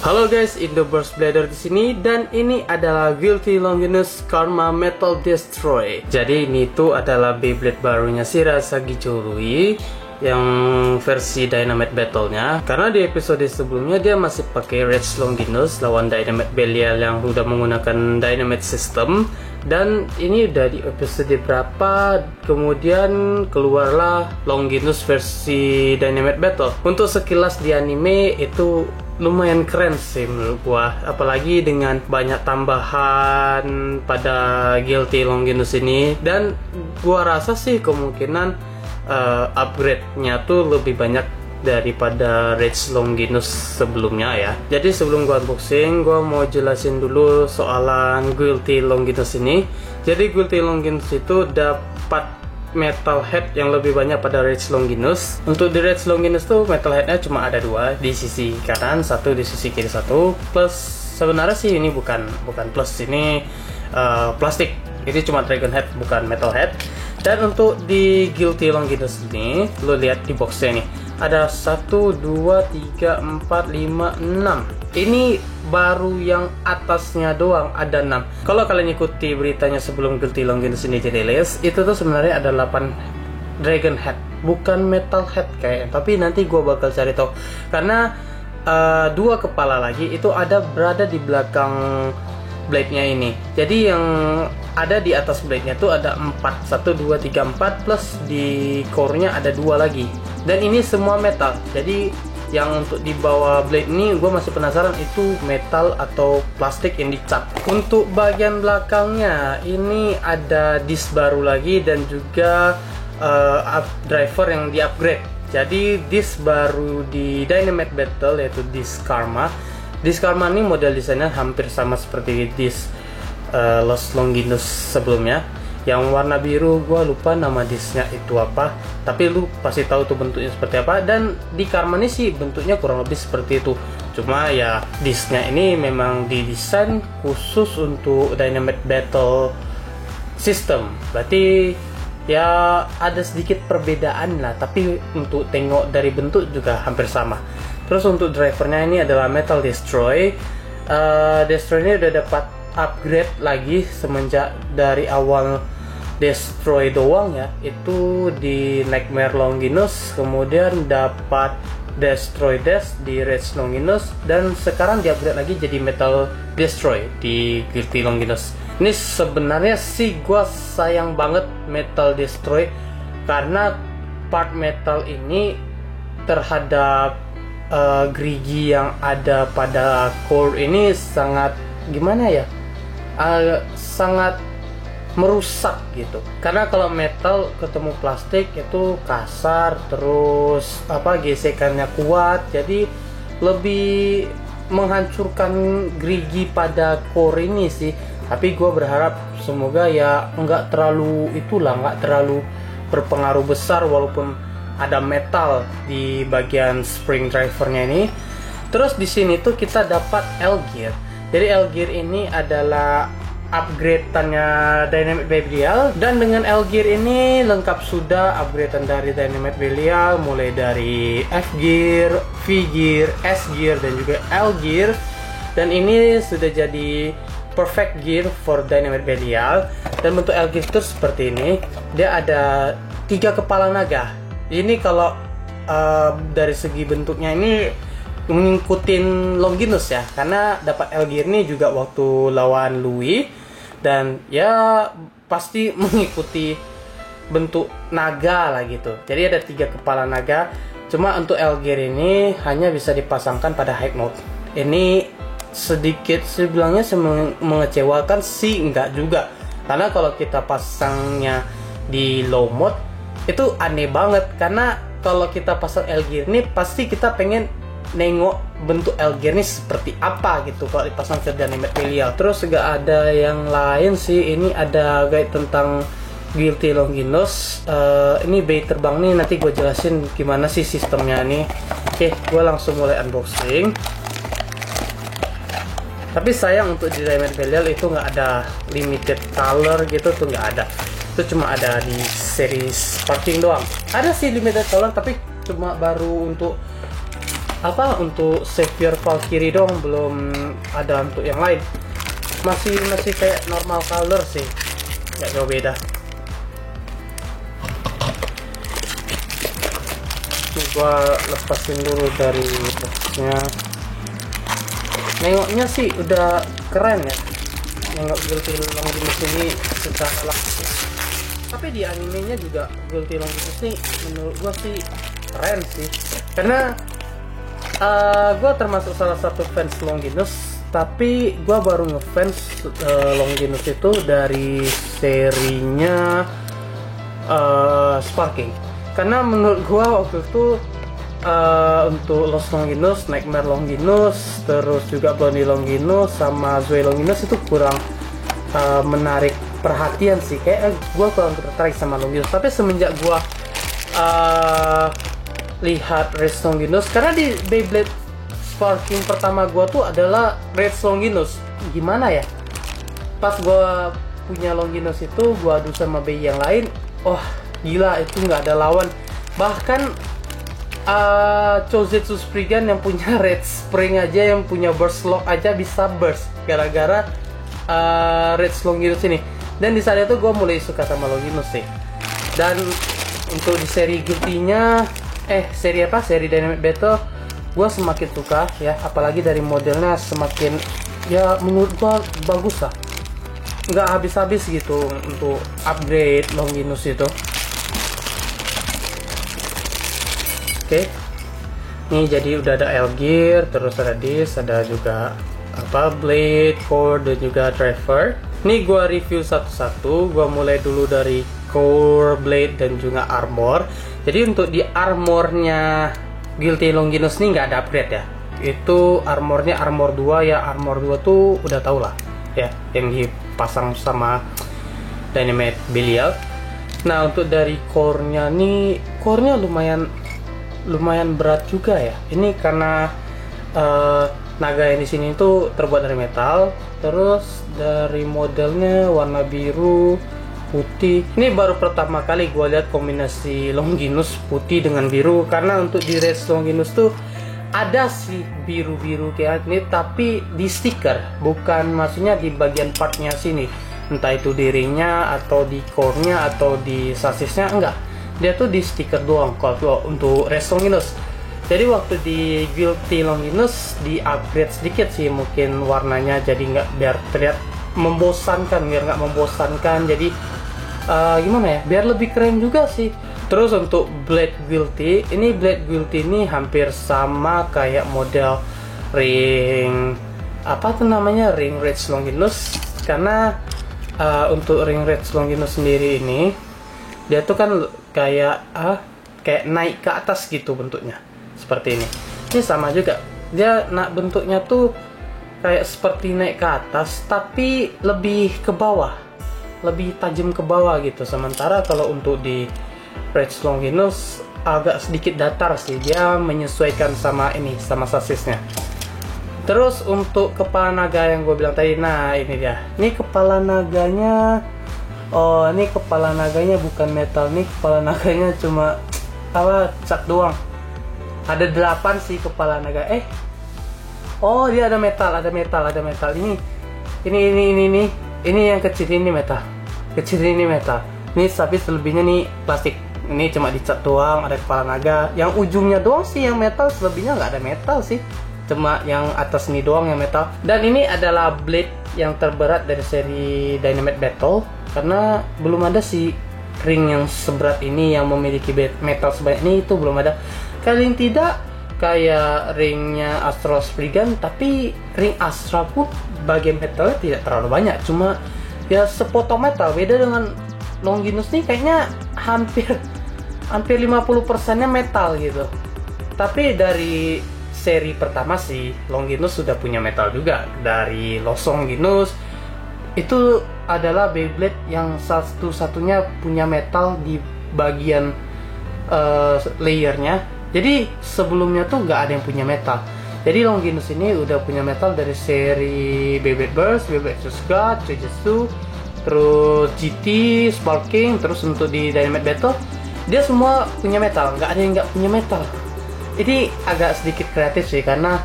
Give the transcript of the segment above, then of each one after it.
Halo guys, Indoburst Blader di sini dan ini adalah Guilty Longinus Karma Metal Destroy. Jadi ini tuh adalah Beyblade barunya Shirasagi Chorui yang versi Dynamite Battle-nya. Karena di episode sebelumnya dia masih pakai Rage Longinus lawan Dynamite Belial yang udah menggunakan Dynamite System. Dan ini udah di episode berapa, kemudian keluarlah Longinus versi Dynamite Battle. Untuk sekilas di anime itu lumayan keren sih menurut gua, apalagi dengan banyak tambahan pada Guilty Longinus ini. Dan gua rasa sih kemungkinan upgrade-nya tuh lebih banyak daripada Rage Longinus sebelumnya ya. Jadi sebelum gua unboxing, gua mau jelasin dulu soalan Guilty Longinus ini. Jadi Guilty Longinus itu dapat metal head yang lebih banyak pada Rage Longinus. Untuk di Rage Longinus tuh metal headnya cuma ada dua, di sisi kanan satu, di sisi kiri satu. Plus sebenarnya sih ini bukan plus, ini plastik. Ini cuma dragon head, bukan metal head. Dan untuk di Guilty Longinus ini, lo lihat di boxnya nih, ada 1, 2, 3, 4, 5, 6. Ini baru yang atasnya doang ada 6. Kalau kalian ikuti beritanya sebelum Guilty Longinus ini dirilis, itu tuh sebenarnya ada 8 dragon head, bukan metal head kayaknya. Tapi nanti gue bakal cari tahu. Karena 2 kepala lagi itu ada berada di belakang blade-nya ini. Jadi yang ada di atas blade-nya tuh ada 4, 1, 2, 3, 4, plus di core-nya ada 2 lagi. Dan ini semua metal. Jadi yang untuk di bawah blade ini gue masih penasaran itu metal atau plastik yang dicap. Untuk bagian belakangnya ini ada disk baru lagi dan juga driver yang di upgrade. Jadi disk baru di Dynamite Battle yaitu disk Karma. Disk Karma ini model desainnya hampir sama seperti disk Lost Longinus sebelumnya. Yang warna biru gue lupa nama disknya itu apa, tapi lu pasti tahu tuh bentuknya seperti apa. Dan di Karma ini sih bentuknya kurang lebih seperti itu, cuma ya disknya ini memang didesain khusus untuk Dynamite Battle System. Berarti ya ada sedikit perbedaan lah, tapi untuk tengok dari bentuk juga hampir sama. Terus untuk drivernya ini adalah Metal Destroy. Destroy ini udah dapat upgrade lagi semenjak dari awal Destroy doang ya, itu di Nightmare Longinus, kemudian dapat Destroy Dash di Rage Longinus, dan sekarang di upgrade lagi jadi Metal Destroy di Guilty Longinus. Ini sebenarnya sih gua sayang banget Metal Destroy karena part metal ini terhadap gerigi yang ada pada core ini sangat gimana ya, sangat merusak gitu. Karena kalau metal ketemu plastik itu kasar, terus gesekannya kuat, jadi lebih menghancurkan gerigi pada core ini sih. Tapi gue berharap semoga ya nggak terlalu berpengaruh besar walaupun ada metal di bagian spring drivernya ini. Terus di sini tuh kita dapat L-Gear. Jadi L-Gear ini adalah upgrade-annya Dynamite Belial, dan dengan L-Gear ini lengkap sudah upgrade-an dari Dynamite Belial, mulai dari F-Gear, V-Gear, S-Gear, dan juga L-Gear. Dan ini sudah jadi perfect gear for Dynamite Belial. Dan bentuk L-Gear itu seperti ini. Dia ada 3 kepala naga. Ini kalau dari segi bentuknya ini mengikutin Longinus ya, karena dapat L-Gear ini juga waktu lawan Louis, dan ya pasti mengikuti bentuk naga lah gitu. Jadi ada 3 kepala naga. Cuma untuk L-Gear ini hanya bisa dipasangkan pada high mode. Ini sedikit sebilangnya mengecewakan sih, enggak juga, karena kalau kita pasangnya di low mode itu aneh banget. Karena kalau kita pasang L-Gear ini pasti kita pengen nengok bentuk L-Gear ini seperti apa gitu kalau dipasang ke Dynamite Belial. Terus gak ada yang lain sih. Ini ada guide tentang Guilty Longinus. Ini bay terbang nih, nanti gue jelasin gimana sih sistemnya nih. Oke, gue langsung mulai unboxing. Tapi sayang untuk di Dynamite Belial itu nggak ada limited color gitu tuh, nggak ada. Itu cuma ada di series Sparking doang. Ada sih limited color tapi cuma baru untuk apa untuk Savior Valkyrie dong, belum ada untuk yang lain. Masih kayak normal color sih, nggak jauh beda. Ini gua lepasin dulu dari boxnya. Nengoknya sih udah keren ya, nengok Guilty Longinus ini secara langsung. Tapi di animenya juga Guilty Longinus ini menurut gua sih keren sih, karena gue termasuk salah satu fans Longinus, tapi gue baru ngefans Longinus itu dari serinya Sparking, karena menurut gue waktu itu untuk Lost Longinus, Nightmare Longinus, terus juga Blondie Longinus sama Zoe Longinus itu kurang menarik perhatian sih, kayak gue kurang tertarik sama Longinus. Tapi semenjak gue lihat Red Longinus, karena di Beyblade Sparking pertama gua tuh adalah Red Longinus. Gimana ya, pas gua punya Longinus itu gua adu sama bayi yang lain, wah gila, itu nggak ada lawan. Bahkan Chozetsu Spriggan yang punya Red Spring aja, yang punya Burst Lock aja bisa burst gara-gara Red Longinus ini. Dan di saat itu gua mulai suka sama Longinus sih. Dan untuk di seri Guilty-nya seri Dynamite Battle, gue semakin suka ya, apalagi dari modelnya semakin ya menurut gue bagus lah, nggak habis-habis gitu untuk upgrade Longinus itu. Oke. Nih jadi udah ada L-Gear, terus ada disc, ada juga blade, core, dan juga driver. Nih gue review satu-satu, gue mulai dulu dari core, blade, dan juga armor. Jadi untuk di armornya Guilty Longinus ini nggak ada upgrade ya. Itu armornya armor 2 ya, armor 2 tuh udah tau lah ya, yang dipasang sama Dynamite Belial. Nah untuk dari core-nya nih, core-nya lumayan berat juga ya. Ini karena naga yang di sini tuh terbuat dari metal, terus dari modelnya warna biru, putih. Ini baru pertama kali gue lihat kombinasi Longinus putih dengan biru, karena untuk di Red Longinus tuh ada sih biru-biru kayak ini, tapi di stiker, bukan maksudnya di bagian partnya sini, entah itu di ringnya atau di core-nya atau di sasisnya, enggak, dia tuh di stiker doang kalau untuk Red Longinus. Jadi waktu di Guilty Longinus di upgrade sedikit sih mungkin warnanya, jadi nggak biar terlihat membosankan, jadi gimana ya, biar lebih keren juga sih. Terus untuk Blade Guilty ini hampir sama kayak model ring ring Red Longinus, karena untuk ring Red Longinus sendiri ini dia tuh kan kayak naik ke atas gitu bentuknya, seperti ini. Ini sama juga, dia bentuknya tuh kayak seperti naik ke atas tapi lebih ke bawah, lebih tajam ke bawah gitu. Sementara kalau untuk di Red Longinus agak sedikit datar sih, dia menyesuaikan sama sasisnya. Terus untuk kepala naga yang gue bilang tadi, nah ini dia. Ini kepala naganya, ini kepala naganya bukan metal, nih kepala naganya cuma cat doang. Ada 8 sih kepala naga. Dia ada metal. Ini yang kecil ini metal. Ini tapi selebihnya nih plastik. Ini cuma dicat doang, ada kepala naga. Yang ujungnya doang sih yang metal, selebihnya nggak ada metal sih. Cuma yang atas ini doang yang metal. Dan ini adalah blade yang terberat dari seri Dynamite Battle, karena belum ada sih ring yang seberat ini yang memiliki metal sebanyak ini, itu belum ada. Kalian tidak kayak ringnya Astral Spriggan, tapi ring Astra pun bagian metalnya tidak terlalu banyak, cuma ya sepotong metal. Beda dengan Longinus nih kayaknya hampir 50%-nya metal gitu. Tapi dari seri pertama sih Longinus sudah punya metal juga. Dari Lost Longinus itu adalah Beyblade yang satu-satunya punya metal di bagian layernya. Jadi sebelumnya tuh nggak ada yang punya metal. Jadi Longinus ini udah punya metal dari seri Beyblade Burst, Beyblade God, Choigetsu, terus GT, Sparking, terus untuk di Dynamite Battle dia semua punya metal, nggak ada yang nggak punya metal. ini agak sedikit kreatif sih, karena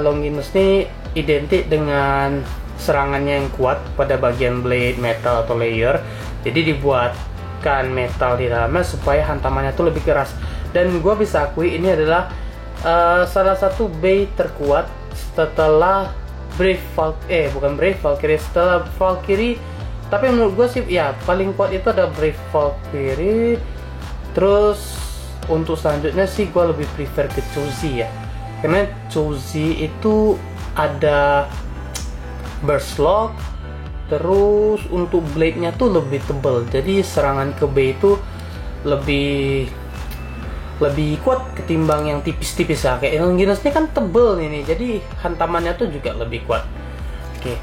Longinus ini identik dengan serangannya yang kuat pada bagian blade metal atau layer. Jadi dibuatkan metal di dalamnya supaya hantamannya tuh lebih keras. Dan gue bisa akui ini adalah salah satu bay terkuat setelah bukan Brave Valkyrie, setelah Valkyrie. Tapi menurut gue sih ya paling kuat itu ada Brave Valkyrie. Terus untuk selanjutnya sih gue lebih prefer ke Chozi ya, karena Chozi itu ada burst lock, terus untuk blade nya tuh lebih tebal, jadi serangan ke B itu lebih kuat ketimbang yang tipis-tipis ya. Kayak Longinus ini kan tebel ini, jadi hantamannya tuh juga lebih kuat. Oke.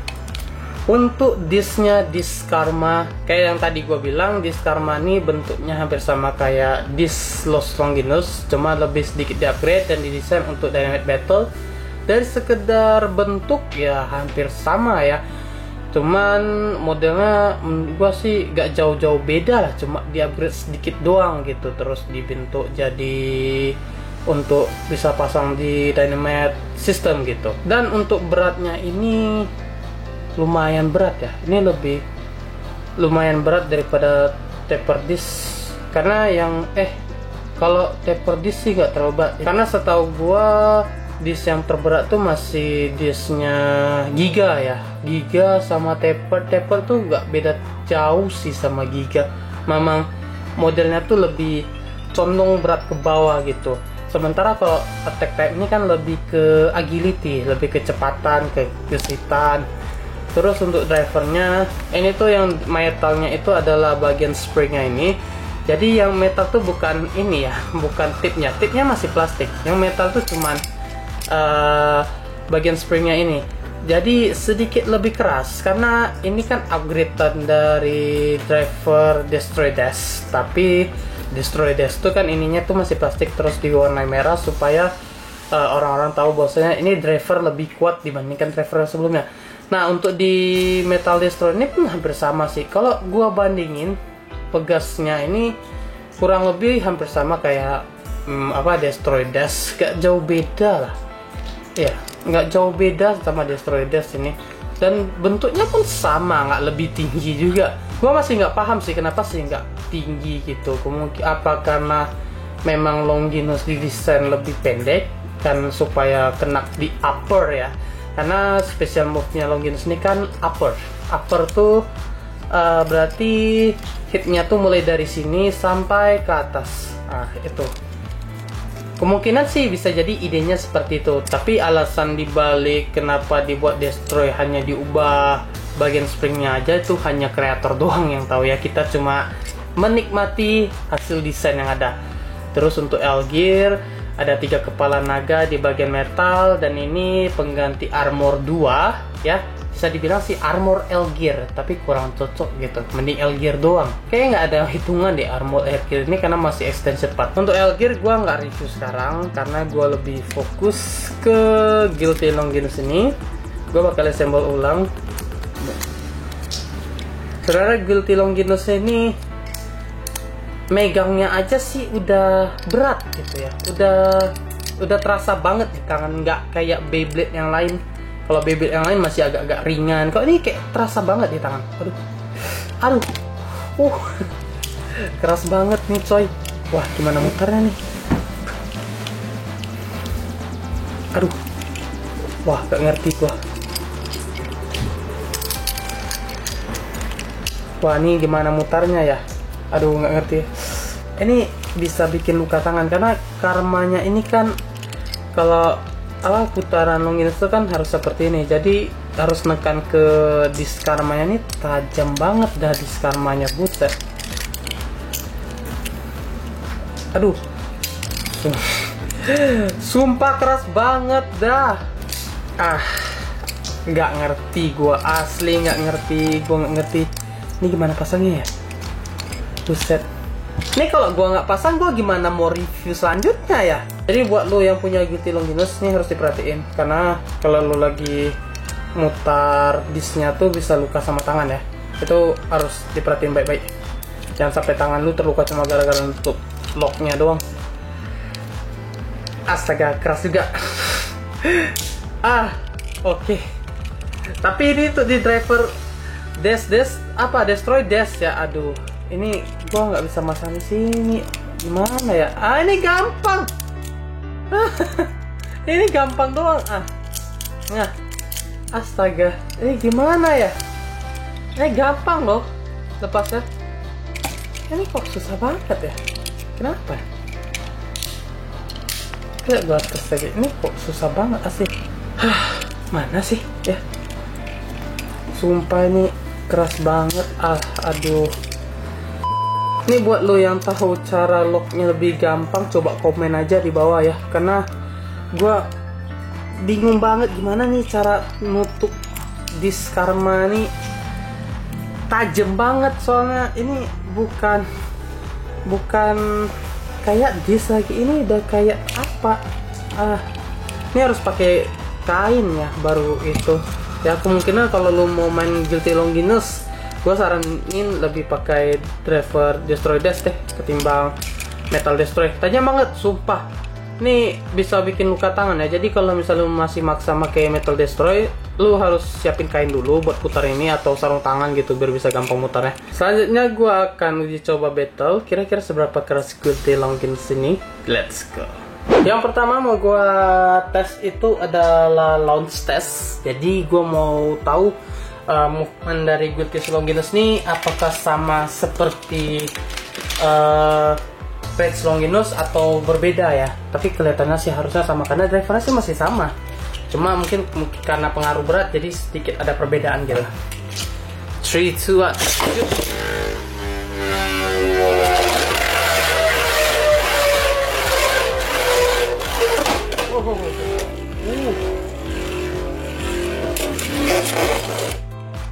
Untuk disc-nya disc Karma, kayak yang tadi gue bilang, disc Karma ini bentuknya hampir sama kayak disc Lost Longinus, cuma lebih sedikit di-upgrade dan didesain untuk Dynamite Battle. Dari sekedar bentuk ya hampir sama ya, cuman modelnya gue sih gak jauh-jauh beda lah, cuma di-upgrade sedikit doang gitu. Terus dibentuk jadi untuk bisa pasang di Dynamite System gitu. Dan untuk beratnya ini lumayan berat ya, ini lebih lumayan berat daripada Taper Disc. Karena yang kalau Taper Disc sih gak terlalu berat, karena setahu gue disc yang terberat tuh masih discnya Giga ya. Giga sama Taper tuh gak beda jauh sih sama Giga. Memang modelnya tuh lebih condong berat ke bawah gitu. Sementara kalau attack type ini kan lebih ke agility, lebih kecepatan, kegesitan. Terus untuk drivernya, ini tuh yang metalnya itu adalah bagian springnya ini. Jadi yang metal tuh bukan ini ya, bukan tipnya masih plastik. Yang metal tuh cuman bagian springnya ini, jadi sedikit lebih keras karena ini kan upgradean dari driver Destroy Dash. Tapi Destroy Dash tuh kan ininya tuh masih plastik terus diwarnai merah supaya orang-orang tahu bahwasanya ini driver lebih kuat dibandingkan driver sebelumnya. Nah untuk di Metal Destroy ini pun hampir sama sih. Kalau gua bandingin pegasnya ini kurang lebih hampir sama kayak Destroy Dash, gak jauh beda lah. Ya, nggak jauh beda sama Destroy Dash ini. Dan bentuknya pun sama, nggak lebih tinggi juga. Gua masih nggak paham sih kenapa sih nggak tinggi gitu. Mungkin apa karena memang Longinus didesain lebih pendek kan supaya kena di upper ya. Karena special move-nya Longinus ini kan upper. Upper tuh berarti hitnya tuh mulai dari sini sampai ke atas. Itu. Kemungkinan sih bisa jadi idenya seperti itu, tapi alasan dibalik kenapa dibuat Destroy hanya diubah bagian springnya aja itu hanya kreator doang yang tahu ya. Kita cuma menikmati hasil desain yang ada. Terus untuk Elgear ada 3 kepala naga di bagian metal, dan ini pengganti armor 2 ya. Bisa dibilang sih armor Elgear, tapi kurang cocok gitu, mending Elgear doang. Kayaknya nggak ada hitungan di armor Elgear ini karena masih extension part. Untuk Elgear gua nggak review sekarang karena gua lebih fokus ke Guilty Longinus ini. Gua bakal assemble ulang. Sebenarnya Guilty Longinus ini megangnya aja sih udah berat gitu ya, udah terasa banget di tangan, nggak kayak Beyblade yang lain. Kalau Beyblade yang lain masih agak-agak ringan, kok ini kayak terasa banget di tangan. Aduh, keras banget nih coy. Wah, gimana muternya nih? Aduh, wah gak ngerti gua. Wah, ini gimana mutarnya ya? Aduh, nggak ngerti. Ini bisa bikin luka tangan karena karmanya ini kan kalau putaran Longinus itu kan harus seperti ini. Jadi harus nekan ke disk karmanya, ini tajam banget dah disk karmanya, buset. Aduh. Sumpah keras banget dah. Nggak ngerti gua, asli nggak ngerti. Ini gimana pasangnya ya? Buset. Ini kalau gua nggak pasang, gua gimana mau review selanjutnya ya? Jadi buat lo yang punya Guilty Longinus ini harus diperhatiin, karena kalau lo lagi mutar disknya tuh bisa luka sama tangan ya. Itu harus diperhatiin baik-baik. Jangan sampai tangan lu terluka cuma gara-gara nutup locknya doang. Astaga, keras juga. Oke. Tapi ini tuh di driver destroy dash ya. Aduh, ini gua nggak bisa masang di sini. Gimana ya? Ini gampang. Ini gampang doang. Nah, astaga, ini gimana ya? Ini gampang loh lepasnya. Ini kok susah banget ya? Kenapa? Lihat gua tes lagi. Ini kok susah banget asli. Mana sih ya? Sumpah ini keras banget. Aduh. Ini buat lo yang tahu cara locknya lebih gampang, coba komen aja di bawah ya. Karena gua bingung banget gimana nih cara nutup disk Karma nih. Tajam banget soalnya ini bukan kayak disk lagi, ini udah kayak apa? Ini harus pakai kain ya baru itu. Ya kemungkinan kalau lo mau main Guilty Longinus, gue saranin lebih pakai driver Destroy Dash deh ketimbang Metal Destroy. Tajam banget, sumpah. Ini bisa bikin luka tangan ya. Jadi kalau misalnya lu masih maksa pakai Metal Destroy, lu harus siapin kain dulu buat putar ini atau sarung tangan gitu biar bisa gampang mutarnya. Selanjutnya gue akan uji coba battle. Kira-kira seberapa keras Guilty Longinus ini? Let's go. Yang pertama mau gue tes itu adalah launch test. Jadi gue mau tahu movement dari Guilty Longinus nih apakah sama seperti Rage Longinus atau berbeda ya. Tapi kelihatannya sih harusnya sama karena drivernya sih masih sama. Cuma mungkin karena pengaruh berat jadi sedikit ada perbedaan gitu. 3, 2, 1.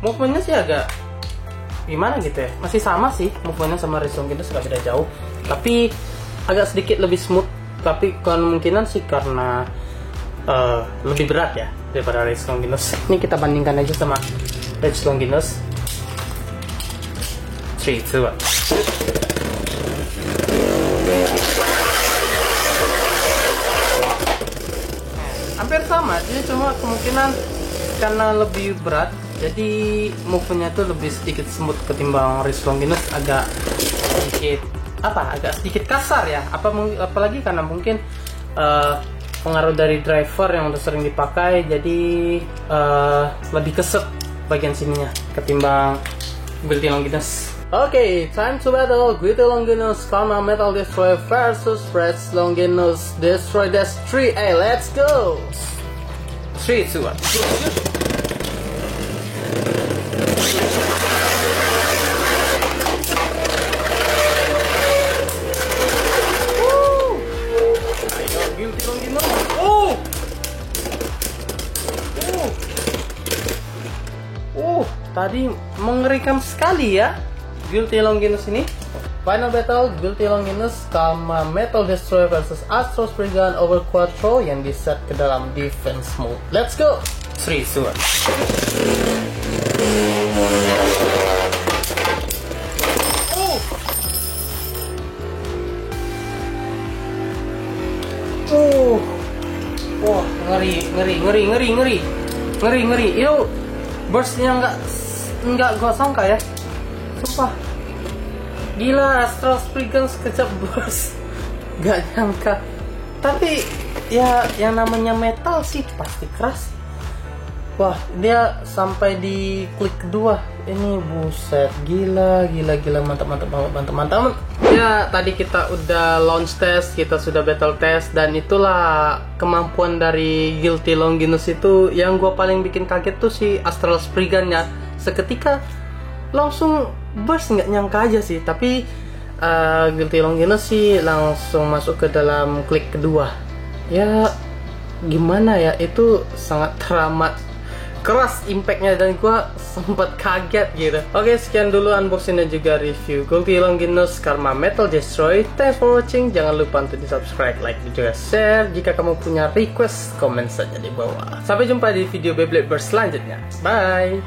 Movementnya sih agak gimana gitu ya, masih sama sih movementnya sama Rage Longinus, gak beda jauh, tapi agak sedikit lebih smooth. Tapi kemungkinan sih karena lebih berat ya daripada Rage Longinus. Ini kita bandingkan aja sama Rage Longinus. 3, 2, 1. Hampir sama, ini cuma kemungkinan karena lebih berat jadi movenya tuh lebih sedikit smooth ketimbang Rage Longinus, agak sedikit kasar ya. Apalagi karena mungkin pengaruh dari driver yang udah sering dipakai, jadi lebih keset bagian sininya ketimbang Guilty Longinus. Oke, time to battle Guilty Longinus Karma Metal Destroy versus Rage Longinus Destroy Dash 3A. Let's go. 3, 2, 1. Tadi mengerikan sekali ya Guilty Longinus ini. Final battle Guilty Longinus Karma Metal Destroy versus Astro Spriggan over Quattro yang diset ke dalam defense mode. Let's go. 3, 2, 1. Wah, ngeri. Itu burstnya nggak gua sangka ya, sumpah. Gila, Astro Spriggan sekejap burst, nggak nyangka. Tapi ya yang namanya metal sih pasti keras. Wah, dia sampai di klik kedua. Ini buset, gila, mantap banget. Ya, tadi kita udah launch test, kita sudah battle test, dan itulah kemampuan dari Guilty Longinus itu. Yang gue paling bikin kaget tuh si Astral Spriggan-nya. Seketika langsung burst, nggak nyangka aja sih. Tapi Guilty Longinus sih langsung masuk ke dalam klik kedua. Ya, gimana ya, itu sangat teramat keras impactnya dan gue sempat kaget gitu. Oke, sekian dulu unboxing dan juga review Guilty Longinus Karma Metal Destroy. Thanks for watching. Jangan lupa untuk di subscribe, like, dan juga share. Jika kamu punya request, komen saja di bawah. Sampai jumpa di video Beyblade Burst selanjutnya. Bye.